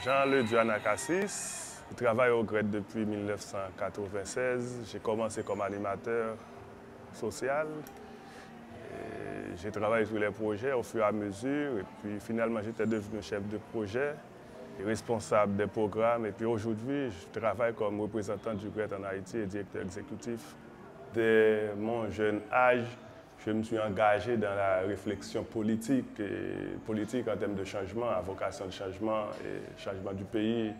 Jean-Le Duanakassis, je travaille au GRED depuis 1996. J'ai commencé comme animateur social. J'ai travaillé sur les projets au fur et à mesure. Et puis finalement, j'étais devenu chef de projet, responsable des programmes. Et puis aujourd'hui, je travaille comme représentant du GRED en Haïti et directeur exécutif. Dès mon jeune âge, je me suis engagé dans la réflexion politique en termes de changement, à vocation de changement, et changement du pays,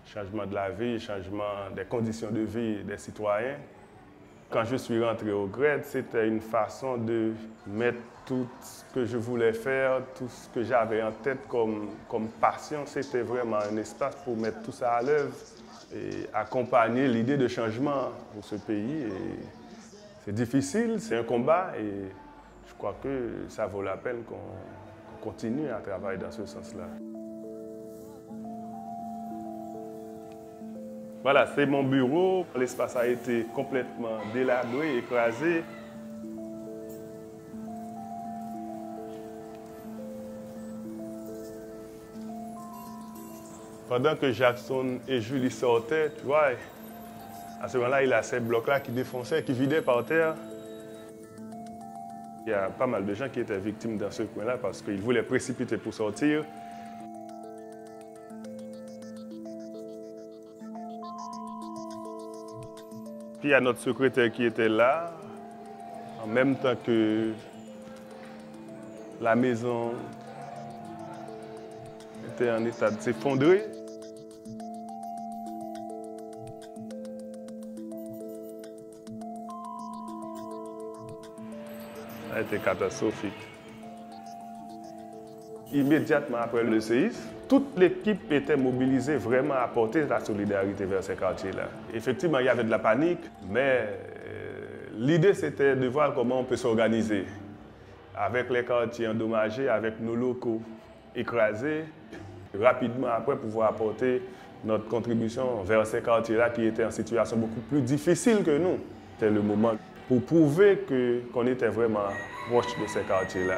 changement de la vie, changement des conditions de vie des citoyens. Quand je suis rentré au GRED, c'était une façon de mettre tout ce que je voulais faire, tout ce que j'avais en tête comme passion. C'était vraiment un espace pour mettre tout ça à l'œuvre et accompagner l'idée de changement pour ce pays. C'est difficile, c'est un combat et je crois que ça vaut la peine qu'on continue à travailler dans ce sens-là. Voilà, c'est mon bureau. L'espace a été complètement délabré, écrasé. Pendant que Jackson et Julie sortaient, tu vois, à ce moment-là, il a ces blocs-là qui défonçaient, qui vidaient par terre. Il y a pas mal de gens qui étaient victimes dans ce coin-là parce qu'ils voulaient précipiter pour sortir. Puis il y a notre secrétaire qui était là, en même temps que la maison était en état de s'effondrer. Ça a été catastrophique. Immédiatement après le séisme, toute l'équipe était mobilisée vraiment à apporter la solidarité vers ces quartiers-là. Effectivement, il y avait de la panique, mais l'idée c'était de voir comment on peut s'organiser avec les quartiers endommagés, avec nos locaux écrasés, rapidement après pouvoir apporter notre contribution vers ces quartiers-là qui étaient en situation beaucoup plus difficile que nous. C'était le moment pour prouver qu'on était vraiment proche de ces quartiers-là.